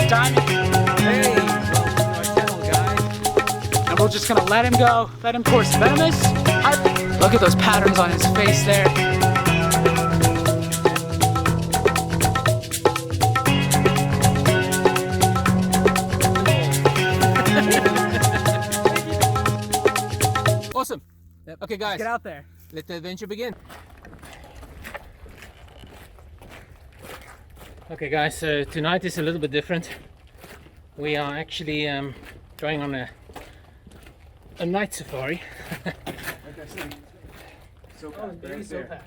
diamond. Hey, welcome to our channel, guys. And we're just gonna let him go, let him course venomous. Look at those patterns on his face there. Awesome. Okay, guys. Get out there. Let the adventure begin. Okay, guys. So tonight is a little bit different. We are actually going on a night safari.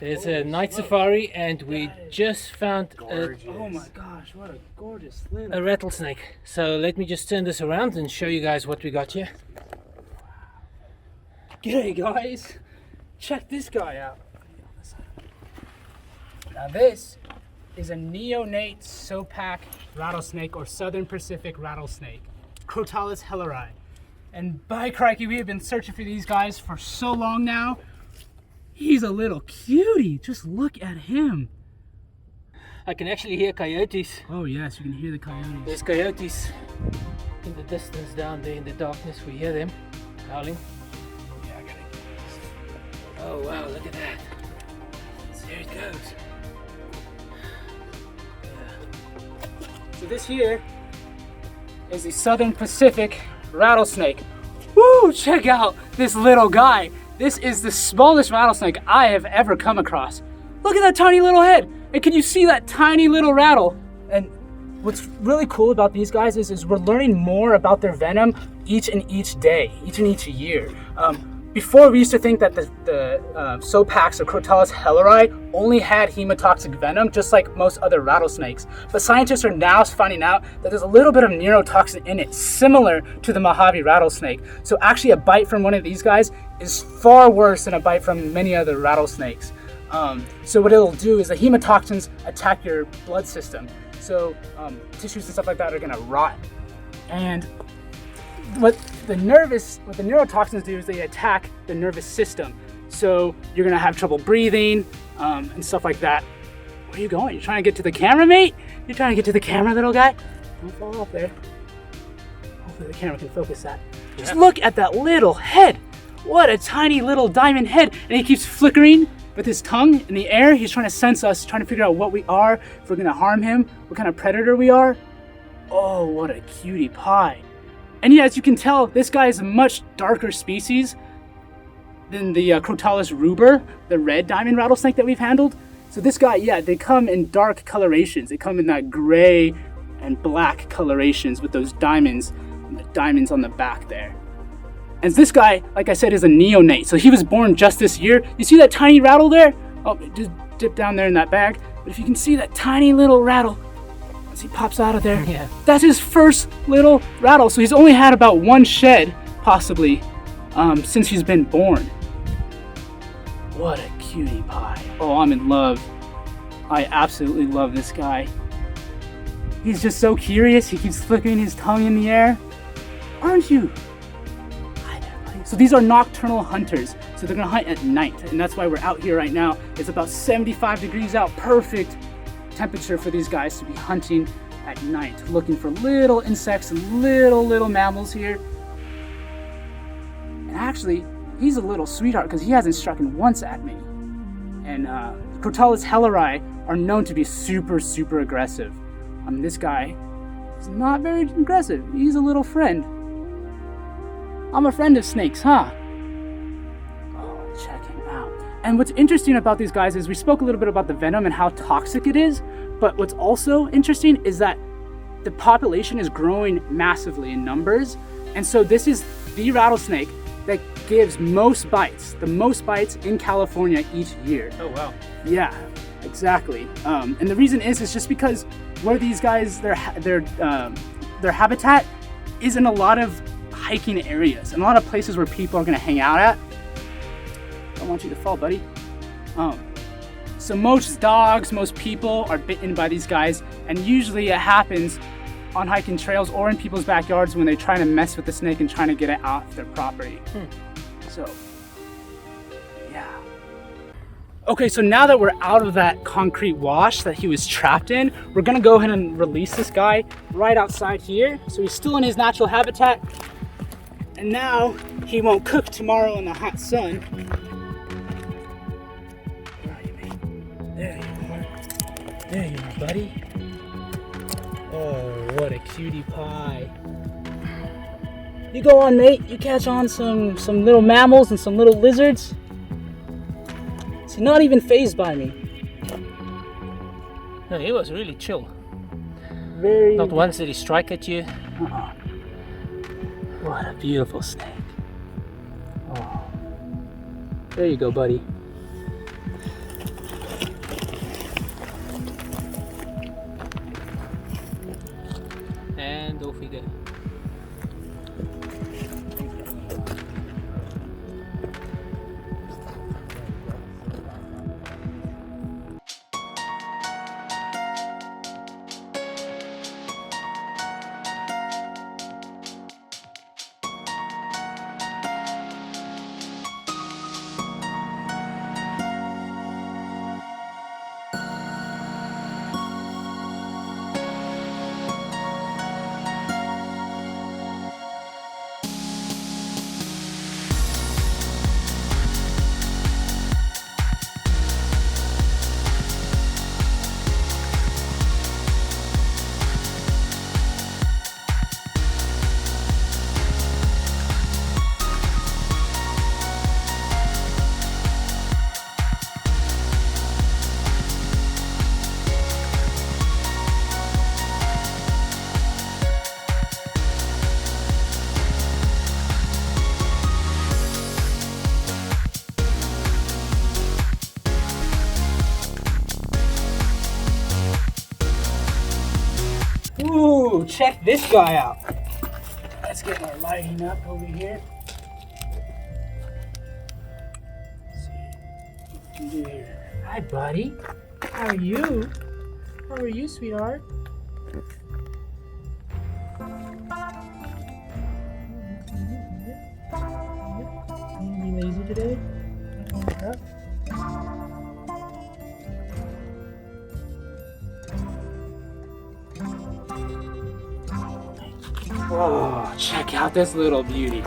There's a night safari, and we just found Oh my gosh, what a gorgeous little a rattlesnake. So let me just turn this around and show you guys what we got here. G'day guys, check this guy out. Now this is a neonate sopak rattlesnake, or Southern Pacific rattlesnake, Crotalus helleri. And by crikey, we have been searching for these guys for so long now. He's a little cutie, just look at him. I can actually hear coyotes. Oh yes, you can hear the coyotes. There's coyotes in the distance down there in the darkness. We hear them howling. Oh wow, look at that. There it goes. Yeah. So this here is the Southern Pacific rattlesnake. Woo, check out this little guy. This is the smallest rattlesnake I have ever come across. Look at that tiny little head. And can you see that tiny little rattle? And what's really cool about these guys is we're learning more about their venom each day, each year. Before, we used to think that the Sopax or Crotalus helleri only had hemotoxic venom, just like most other rattlesnakes. But scientists are now finding out that there's a little bit of neurotoxin in it, similar to the Mojave rattlesnake. So actually a bite from one of these guys is far worse than a bite from many other rattlesnakes. So what it'll do is the hemotoxins attack your blood system. So tissues and stuff like that are gonna rot. And what the neurotoxins do is they attack the nervous system. So you're gonna have trouble breathing and stuff like that. Where are you going? You're trying to get to the camera, mate? You're trying to get to the camera, little guy? Don't fall off there. Hopefully the camera can focus that. Just look at that little head. What a tiny little diamond head. And he keeps flickering with his tongue in the air. He's trying to sense us, trying to figure out what we are, if we're gonna harm him, what kind of predator we are. Oh, what a cutie pie. And yeah, as you can tell, this guy is a much darker species than the Crotalus ruber, the red diamond rattlesnake that we've handled. So this guy, yeah, they come in dark colorations. They come in that gray and black colorations with those diamonds, and the diamonds on the back there. And this guy, like I said, is a neonate. So he was born just this year. You see that tiny rattle there? Oh, just dip down there in that bag. But if you can see that tiny little rattle, as he pops out of there, yeah, that's his first little rattle. So he's only had about one shed, possibly, since he's been born. What a cutie pie. Oh, I'm in love. I absolutely love this guy. He's just so curious. He keeps flicking his tongue in the air. Aren't you? So these are nocturnal hunters. So they're gonna hunt at night. And that's why we're out here right now. It's about 75 degrees out. Perfect temperature for these guys to be hunting at night, looking for little insects and little mammals here. And actually, he's a little sweetheart because he hasn't struck once at me. And Crotalus helleri are known to be super aggressive. This guy is not very aggressive. He's a little friend. I'm a friend of snakes, huh? Oh, check him out. And what's interesting about these guys is we spoke a little bit about the venom and how toxic it is, but what's also interesting is that the population is growing massively in numbers. And so this is the rattlesnake that gives the most bites in California each year. Oh wow. Yeah, exactly. And the reason is just because where these guys, their habitat is in a lot of hiking areas and a lot of places where people are gonna hang out at. Don't want you to fall, buddy. So most dogs, most people are bitten by these guys, and usually it happens on hiking trails or in people's backyards when they're trying to mess with the snake and trying to get it off their property. So, yeah. Okay, so now that we're out of that concrete wash that he was trapped in, we're gonna go ahead and release this guy right outside here. So he's still in his natural habitat. And now he won't cook tomorrow in the hot sun. Where are you, mate? There you are. There you are, buddy. Oh, what a cutie pie. You go on, mate. You catch on some little mammals and some little lizards. He's not even fazed by me. No, he was really chill. Very. Not once did he strike at you. What a beautiful snake. Oh. There you go, buddy. And off we go. Ooh, check this guy out. Let's get our lighting up over here. Let's see what we can do here. Hi, buddy. How are you? How are you, sweetheart? You be lazy today? Wake up. Oh, check out this little beauty.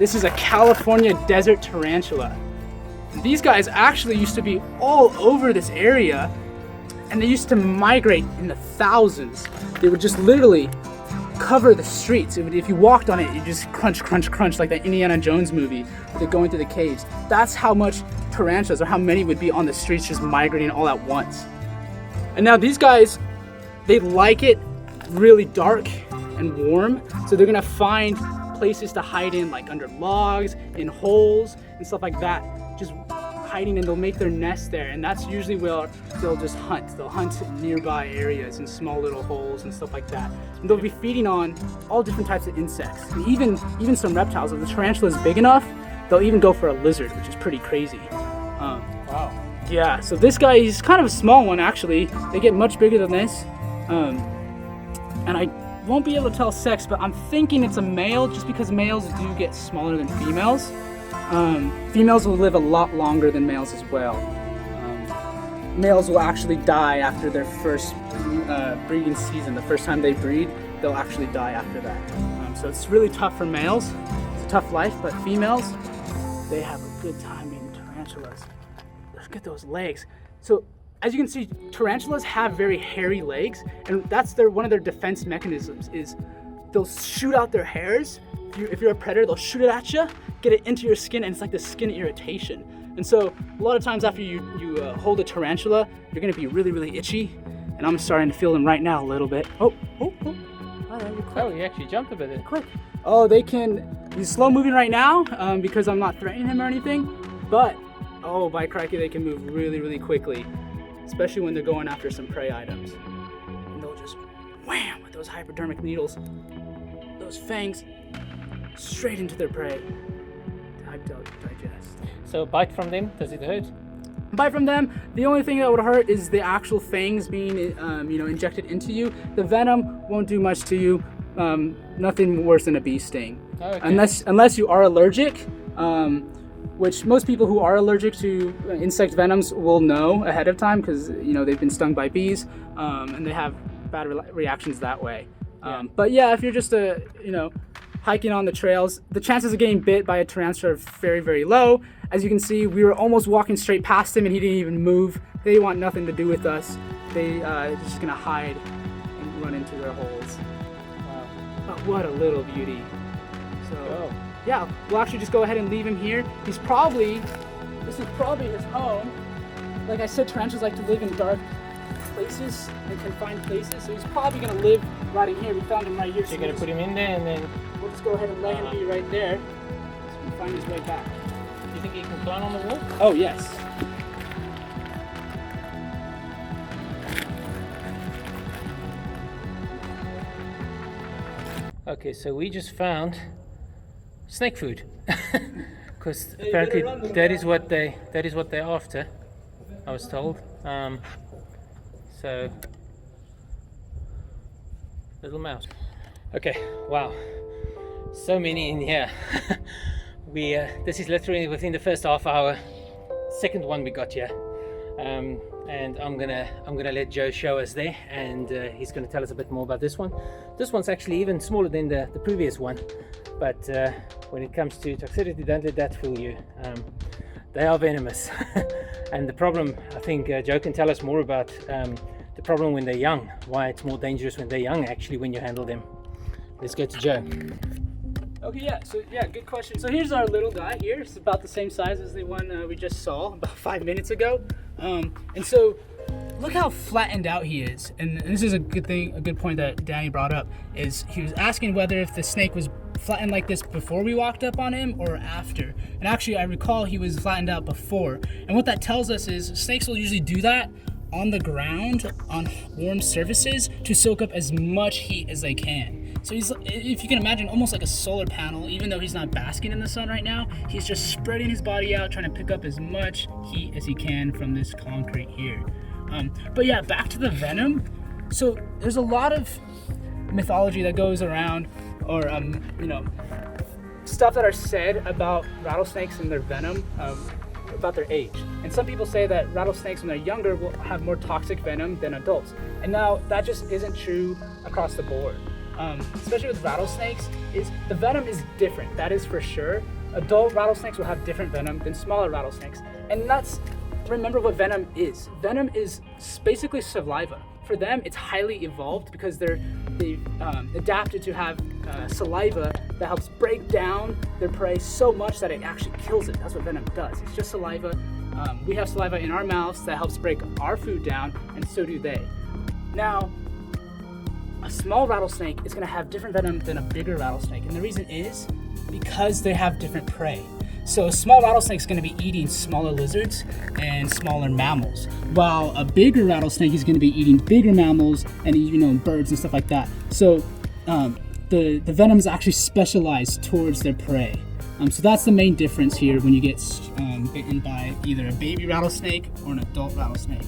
This is a California desert tarantula. These guys actually used to be all over this area, and they used to migrate in the thousands. They would just literally cover the streets. If you walked on it, you just crunch, crunch, crunch, like that Indiana Jones movie where they're going through the caves. That's how much tarantulas, or how many would be on the streets just migrating all at once. And now these guys, they like it really dark and warm, so they're gonna find places to hide in, like under logs, in holes and stuff like that, just hiding, and they'll make their nest there. And that's usually where they'll just hunt. They'll hunt nearby areas in small little holes and stuff like that. And they'll be feeding on all different types of insects, and even some reptiles. If the tarantula is big enough, they'll even go for a lizard, which is pretty crazy. Wow. Yeah, so this guy, he's kind of a small one actually. They get much bigger than this. And I won't be able to tell sex, but I'm thinking it's a male, just because males do get smaller than females. Females will live a lot longer than males as well. Males will actually die after their first breeding season. The first time they breed, they'll actually die after that. So it's really tough for males. It's a tough life, but females, they have a good time being tarantulas. Look at those legs. So as you can see, tarantulas have very hairy legs, and that's one of their defense mechanisms, is they'll shoot out their hairs. If you're a predator, they'll shoot it at you, get it into your skin, and it's like the skin irritation. And so a lot of times after you hold a tarantula, you're gonna be really, really itchy, and I'm starting to feel them right now a little bit. Oh. All right, you're quick. Oh, you actually jumped a bit there. Quick. Oh, he's slow moving right now because I'm not threatening him or anything, but, oh, by crikey, they can move really, really quickly, especially when they're going after some prey items. And they'll just wham with those hypodermic needles, those fangs, straight into their prey to digest. So bite from them, does it hurt? Bite from them, the only thing that would hurt is the actual fangs being injected into you. The venom won't do much to you. Nothing worse than a bee sting. Okay. Unless you are allergic. which most people who are allergic to insect venoms will know ahead of time because they've been stung by bees, and they have bad reactions that way. But yeah, if you're just hiking on the trails, the chances of getting bit by a tarantula are very, very low. As you can see, we were almost walking straight past him and he didn't even move. They want nothing to do with us. They're just gonna hide and run into their holes. But what a little beauty. So yeah, we'll actually just go ahead and leave him here. This is probably his home. Like I said, tarantulas like to live in dark places and confined places, so he's probably gonna live right in here. We found him right here. So you're gonna put him in there and then we'll just go ahead and let him be right there so we can find his way back. Do you think he can climb on the wall? Oh yes. Okay, so we just found snake food. Because apparently that is what they're after, I was told. So little mouse. Okay, wow, so many in here. This is literally within the first half hour, second one we got here, and I'm gonna let Joe show us there, and he's gonna tell us a bit more about this one. This one's actually even smaller than the previous one, but when it comes to toxicity, don't let that fool you. They are venomous. And the problem, I think Joe can tell us more about the problem when they're young, why it's more dangerous when they're young actually when you handle them. Let's go to Joe. Okay, good question. So here's our little guy here. It's about the same size as the one we just saw about 5 minutes ago. And so look how flattened out he is. And this is a good point that Danny brought up, is he was asking whether if the snake was flattened like this before we walked up on him or after. And actually, I recall he was flattened out before. And what that tells us is snakes will usually do that on the ground, on warm surfaces, to soak up as much heat as they can. So he's, if you can imagine, almost like a solar panel. Even though he's not basking in the sun right now, he's just spreading his body out, trying to pick up as much heat as he can from this concrete here. But yeah, back to the venom. So there's a lot of mythology that goes around, or stuff that are said about rattlesnakes and their venom, about their age. And some people say that rattlesnakes when they're younger will have more toxic venom than adults. And now that just isn't true across the board. Especially with rattlesnakes, the venom is different, that is for sure. Adult rattlesnakes will have different venom than smaller rattlesnakes. And remember what venom is. Venom is basically saliva. For them, it's highly evolved because they've adapted to have saliva that helps break down their prey so much that it actually kills it. That's what venom does. It's just saliva. We have saliva in our mouths that helps break our food down, and so do they. Now, a small rattlesnake is going to have different venom than a bigger rattlesnake, and the reason is because they have different prey. So a small rattlesnake is going to be eating smaller lizards and smaller mammals, while a bigger rattlesnake is going to be eating bigger mammals and birds and stuff like that. So the venom is actually specialized towards their prey. So that's the main difference here when you get bitten by either a baby rattlesnake or an adult rattlesnake.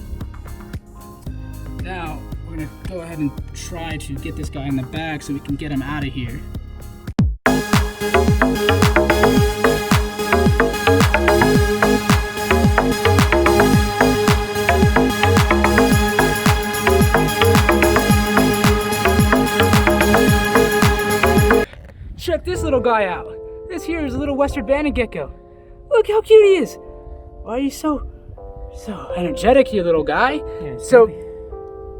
Now we're going to go ahead and try to get this guy in the bag so we can get him out of here. Check this little guy out. This here is a little western banded gecko. Look how cute he is. Why are you so energetic, you little guy? Yeah, so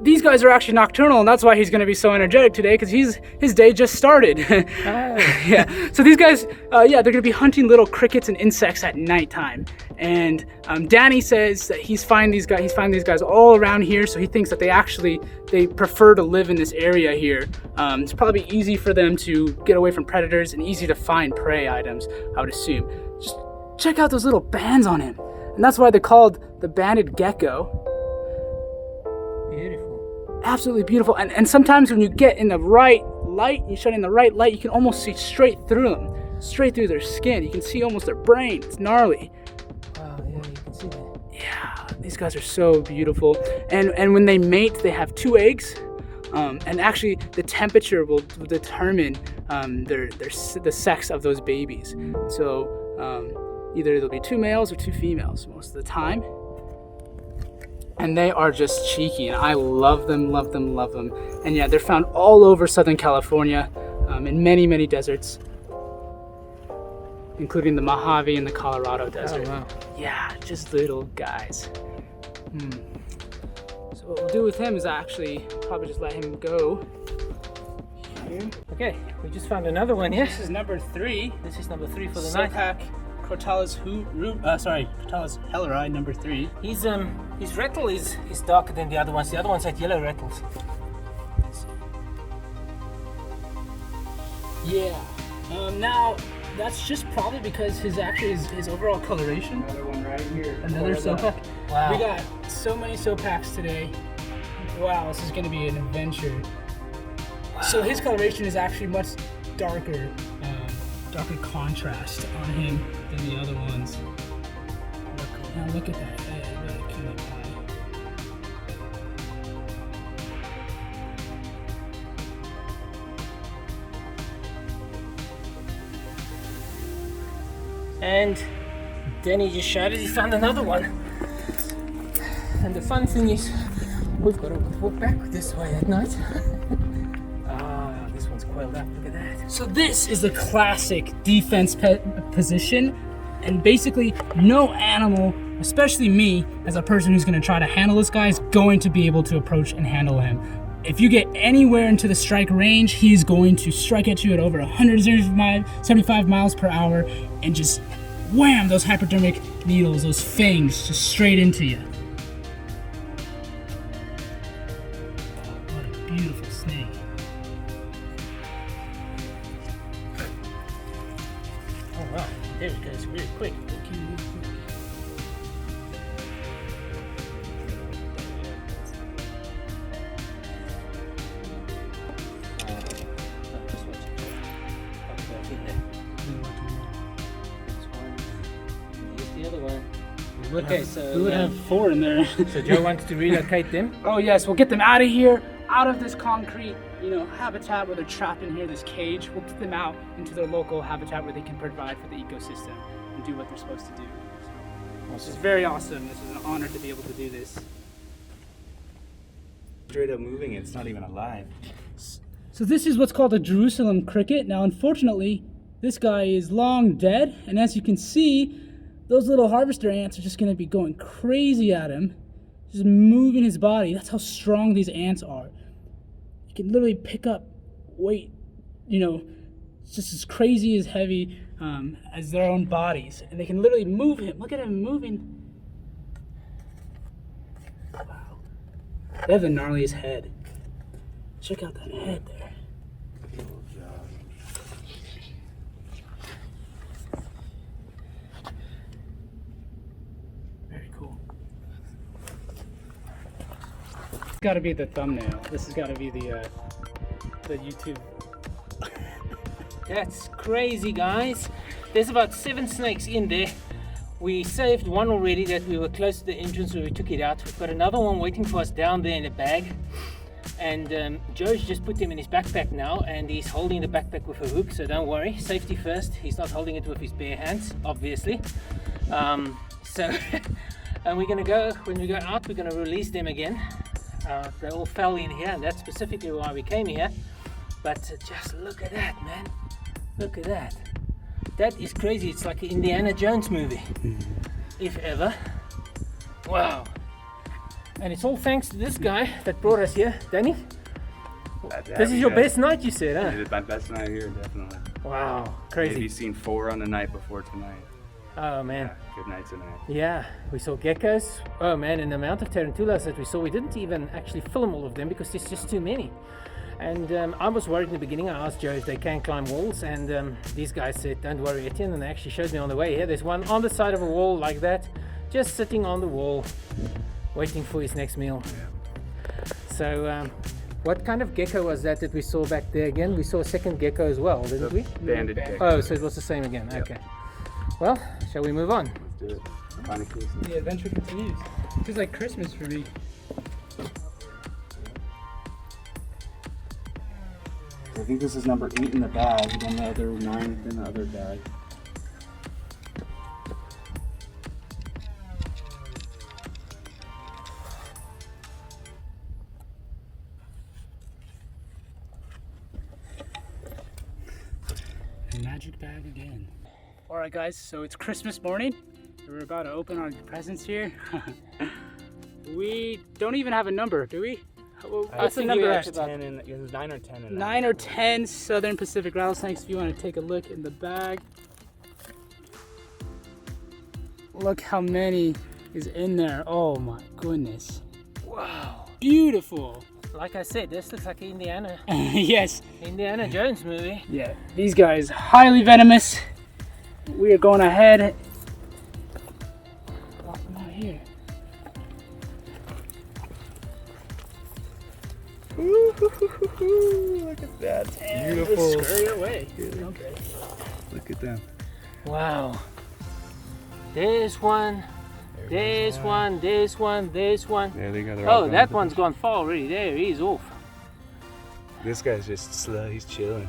these guys are actually nocturnal, and that's why he's going to be so energetic today, because his day just started. Yeah. So these guys, they're going to be hunting little crickets and insects at nighttime. And Danny says that he's finding these guys all around here, so he thinks that they prefer to live in this area here. It's probably easy for them to get away from predators and easy to find prey items, I would assume. Just check out those little bands on him. And that's why they're called the banded gecko. Beautiful. Absolutely beautiful. And sometimes when you get in the right light, you shine in the right light, you can almost see straight through them, straight through their skin. You can see almost their brain. It's gnarly. Wow, yeah, you can see that. Yeah, these guys are so beautiful. And when they mate, they have 2 eggs. And actually, the temperature will determine the sex of those babies. So, Either there'll be 2 males or 2 females most of the time. And they are just cheeky, and I love them, love them, love them. And yeah, they're found all over Southern California, in many, many deserts, including the Mojave and the Colorado Desert. Oh, wow. Yeah, just little guys. So what we'll do with him is actually probably just let him go here. Okay, we just found another one here. This is number 3. This is number 3 for the night. Sopac Crotalus Crotalus helleri, number 3. His rattle is darker than the other ones. The other ones had yellow rattles. Yeah. Now that's just probably because his overall coloration. Another one right here. Another Sopac. Wow. We got so many Sopacs today. Wow, this is going to be an adventure. Wow. So his coloration is actually much darker, darker contrast on him than the other ones. Now look at that head, really cute eye. And Danny just shouted he found another one. And the fun thing is, we've got to walk back this way at night. This one's coiled up, look at that. So this is the classic defense position, and basically no animal, especially me as a person who's going to try to handle this guy, is going to be able to approach and handle him. If you get anywhere into the strike range, he's going to strike at you at over 175 miles per hour and just wham, those hypodermic needles, those fangs, just straight into you. What a beautiful snake. Oh wow, there it goes really quick. Okay, so we would have 4 in there. So Joe wants to relocate them. Oh yes, we'll get them out of here, out of this concrete, habitat where they're trapped in here, this cage. We'll get them out into their local habitat where they can provide for the ecosystem and do what they're supposed to do. So, this is very awesome. This is an honor to be able to do this. Straight up moving, it's not even alive. So this is what's called a Jerusalem cricket. Now, unfortunately, this guy is long dead, and as you can see, those little harvester ants are just going to be going crazy at him, just moving his body. That's how strong these ants are. You can literally pick up weight, it's just as crazy as heavy as their own bodies. And they can literally move him. Look at him moving. Wow. They have the gnarliest head. Check out that head there. It's got to be the thumbnail. This has got to be the YouTube. That's crazy, guys. There's about 7 snakes in there. We saved one already that we were close to the entrance where we took it out. We've got another one waiting for us down there in a bag. And Joe's just put them in his backpack now, and he's holding the backpack with a hook, so don't worry. Safety first. He's not holding it with his bare hands, obviously. And we're going to go, when we go out, we're going to release them again. They all fell in here, and that's specifically why we came here. But just look at that, man. Look at that. That is crazy. It's like an Indiana Jones movie, if ever. Wow. And it's all thanks to this guy that brought us here. Danny, this is your best night, you said, huh? It's my best night here, definitely. Wow, crazy. Maybe seen 4 on the night before tonight. Oh man. Yeah, good night tonight. Yeah, we saw geckos. Oh man, and the amount of tarantulas that we saw, we didn't even actually film all of them because there's just too many. And I was worried in the beginning. I asked Joe if they can climb walls, and these guys said, don't worry, Etienne, and they actually showed me on the way here. There's one on the side of a wall like that, just sitting on the wall, waiting for his next meal. Yeah. So, what kind of gecko was that we saw back there again? We saw a second gecko as well, didn't we? Banded gecko. Oh, so it was the same again. Yep. Okay. Well, shall we move on? Let's do it. Find a case. The adventure continues. It's like Christmas for me. I think this is number 8 in the bag, and then the other 9 in the other bag. magic bag again. All right, guys, so it's Christmas morning. We're about to open our presents here. We don't even have a number, do we? What's the number? 9 or 10. 9 or 10 Southern Pacific rattlesnakes. If you want to take a look in the bag. Look how many is in there. Oh my goodness. Wow. Beautiful. Like I said, this looks like an Indiana Yes. Jones movie. Yeah. These guys, highly venomous. We are going ahead. Drop them out here. Look at that. And Beautiful. just scurry away. Okay. Look at them. Wow. There's one. There's one. There's one. There's one. There they go. They're all Oh, gone. that one's gone far already. There, he's off. This guy's just slow. He's chilling.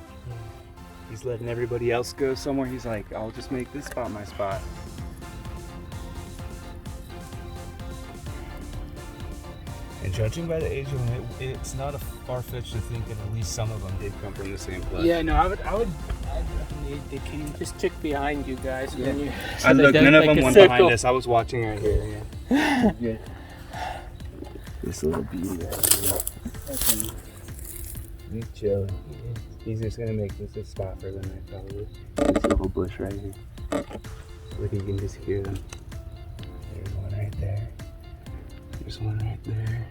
He's letting everybody else go somewhere. He's like, I'll just make this spot my spot. And judging by the age of them, it's not a far-fetched to think that at least some of them did come from the same place. Yeah, no, I would definitely, they came. Just check behind you guys. Yeah. When you, I they look, don't none of make them a went circle. behind us. I was watching right here. Yeah. Yeah. This little beauty right here. He's chilling. He's just gonna make this a spot for the night, probably. This little bush right here. Look, you can just hear them. There's one right there. There's one right there.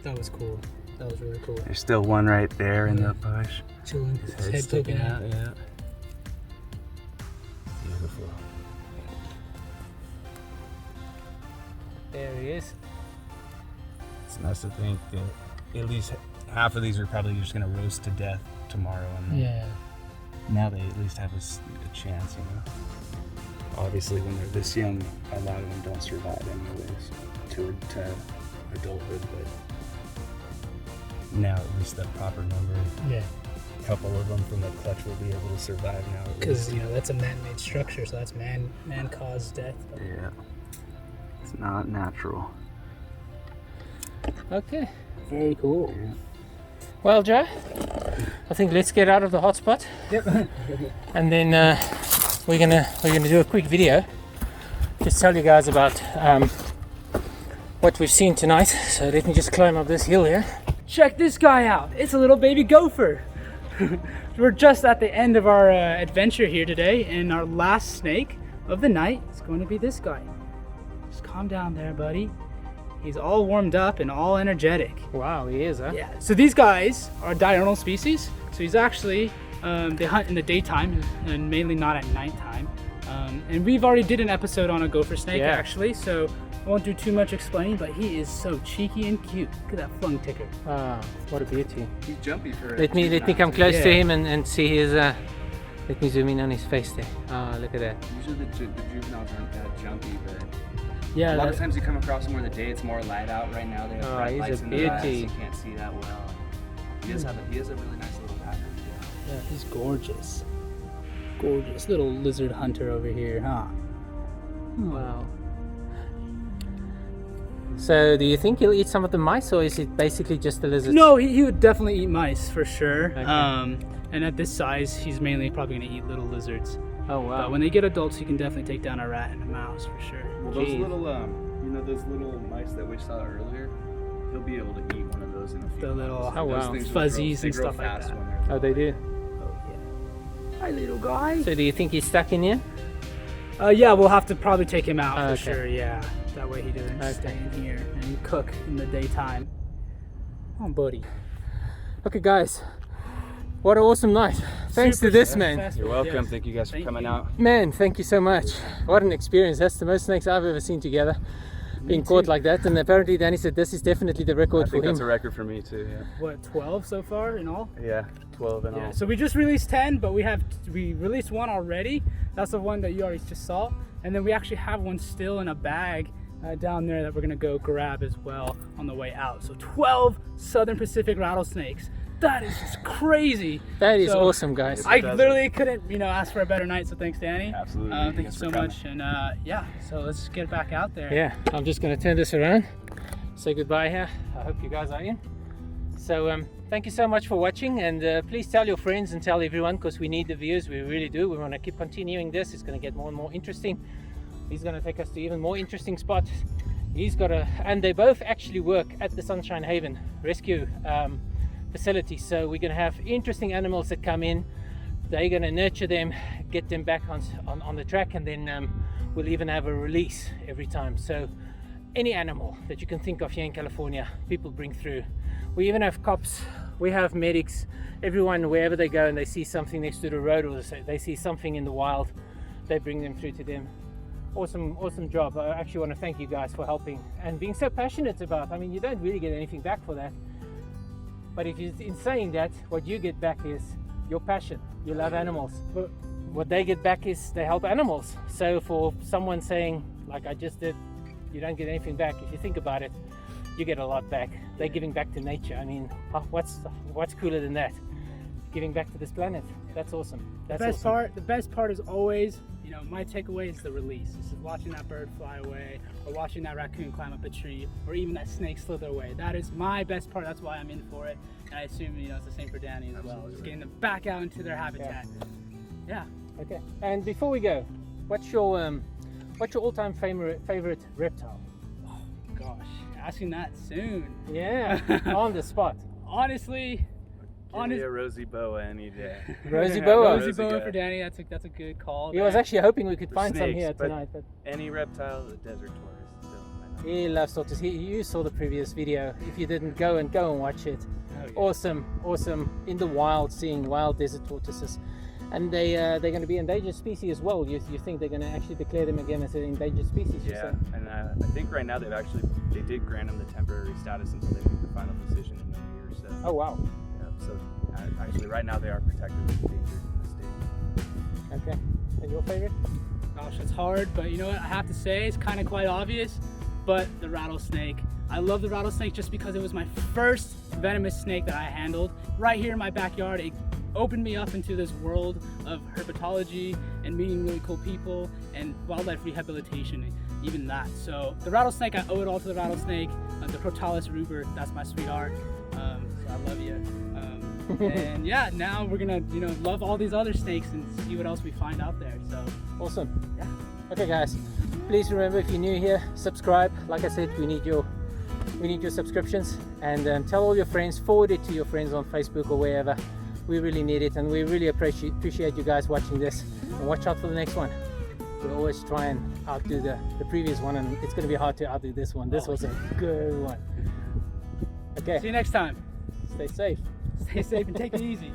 That was cool. That was really cool. There's still one right there in the bush. Chilling. His His head head sticking poking out, yeah. Beautiful. There he is. It's nice to think that at least half of these are probably just gonna roast to death tomorrow. And Yeah. now they at least have a chance, you know. Obviously, when they're this young, a lot of them don't survive anyways to adulthood, but now at least the proper number, Yeah. a couple of them from the clutch will be able to survive now. at Because least. that's a man-made structure, so that's man-caused death. Yeah, it's not natural. Okay. Very cool. Yeah. Well, Joe, I think let's get out of the hotspot. Yep. And then we're gonna do a quick video. Just tell you guys about what we've seen tonight. So let me just climb up this hill here. Check this guy out. It's a little baby gopher. We're just at the end of our adventure here today, and our last snake of the night is going to be this guy. Just calm down there, buddy. He's all warmed up and all energetic. Wow, he is, huh? Yeah. So these guys are diurnal species. So he's actually they hunt in the daytime and mainly not at nighttime. And we've already did an episode on a gopher snake actually, so I won't do too much explaining. But he is so cheeky and cute. Look at that flung ticker. Wow, what a beauty. He's jumpy for Let me come close to Yeah. him and see his. Let me zoom in on his face there. Oh, look at that. Usually the juveniles aren't that jumpy, but Yeah. a lot of that- times you come across them where the day it's more light out. Right now they have Oh, bright he's lights a in the eyes, beauty. you can't see that well. He has a really nice little pattern. Yeah, he's gorgeous. Gorgeous little lizard hunter over here, huh? Wow. So, do you think he'll eat some of the mice, or is it basically just the lizards? No, he would definitely eat mice for sure. Okay. And at this size, he's mainly probably gonna eat little lizards. Oh wow. But when they get adults, he can definitely take down a rat and a mouse for sure. Well, those Jeez. little, those little mice that we saw earlier, he'll be able to eat one of those in a few The little months. Oh, Those wow. things will fuzzies grow, and they grow stuff like fast that. when they're Oh, they do. Oh yeah. Hi, little guy. So, do you think he's stuck in here? Yeah, we'll have to probably take him out for Okay. sure. Yeah, that way he doesn't stay in here and cook in the daytime. Oh, buddy. Okay, guys. What an awesome night. Thanks Super to this man. successful, You're welcome. yes. Thank you guys for Thank coming you. out. Man, thank you so much. What an experience. That's the most snakes I've ever seen together. Being caught like that. And apparently Danny said this is definitely the I record for think him. that's a record for me too. What, 12 so far in all? Yeah, 12 and Yeah, all. so we just released 10, but we released one already. That's the one that you already just saw. And then we actually have one still in a bag down there that we're gonna go grab as well on the way out. So 12 Southern Pacific rattlesnakes. That is just crazy. That is So, awesome, guys. I literally couldn't, ask for a better night. So thanks, Danny. Absolutely. Thank you Thanks so for coming. much. And yeah, so let's get back out there. Yeah, I'm just going to turn this around. Say goodbye here. I hope you guys are in. So thank you so much for watching, and please tell your friends and tell everyone, because we need the views. We really do. We want to keep continuing this. It's going to get more and more interesting. He's going to take us to even more interesting spots. And they both actually work at the Sunshine Haven rescue facility. So we're going to have interesting animals that come in. They're going to nurture them, get them back on the track, and then we'll even have a release every time. So any animal that you can think of here in California, people bring through. We even have cops, we have medics, everyone, wherever they go and they see something next to the road, or they see something in the wild, they bring them through to them. Awesome job. I actually want to thank you guys for helping and being so passionate about. I mean, you don't really get anything back for that, but in saying that, what you get back is your passion. You love animals. But what they get back is they help animals. So for someone saying, like I just did, you don't get anything back, if you think about it, you get a lot back. They're giving back to nature. I mean, what's cooler than that? Giving back to this planet. That's awesome. That's The best part is always, my takeaway is the release. It's watching that bird fly away, or watching that raccoon climb up a tree, or even that snake slither away. That is my best part. That's why I'm in for it. And I assume, it's the same for Danny as well. Just getting them back out into their habitat. Yeah. Okay. And before we go, what's your all-time favorite reptile? Oh gosh, asking that soon. Yeah. On the spot. Honestly. Give me a rosy boa any day. Rosy boa. Rosy boa for Danny. That's a good call. He was actually hoping we could find some snakes, here but tonight, but any reptile, the desert tortoise. Still, he loves tortoise. You saw the previous video. If you didn't, go and watch it. Oh, yeah. Awesome in the wild, seeing wild desert tortoises, and they're going to be endangered species as well. You think they're going to actually declare them again as an endangered species? Yeah, and I think right now they did grant them the temporary status until they make the final decision in a year. So. Oh wow. Yeah, so actually right now they are protected and endangered in the state. Okay. And your favorite? Gosh, it's hard, but you know what I have to say? It's kind of quite obvious, but the rattlesnake. I love the rattlesnake just because it was my first venomous snake that I handled right here in my backyard. It opened me up into this world of herpetology and meeting really cool people and wildlife rehabilitation, even that. So the rattlesnake, I owe it all to the rattlesnake. The Protalis ruber, that's my sweetheart. So I love you. And yeah, now we're gonna love all these other snakes and see what else we find out there. So awesome. yeah. Okay guys, please remember, if you're new here, subscribe. Like I said, we need your subscriptions, and tell all your friends, forward it to your friends on Facebook or wherever. We really need it, and we really appreciate you guys watching this, and watch out for the next one. We always try and outdo the previous one, and it's going to be hard to outdo this one. This was a good one. Okay, See you next time. stay safe. Stay safe and take it easy.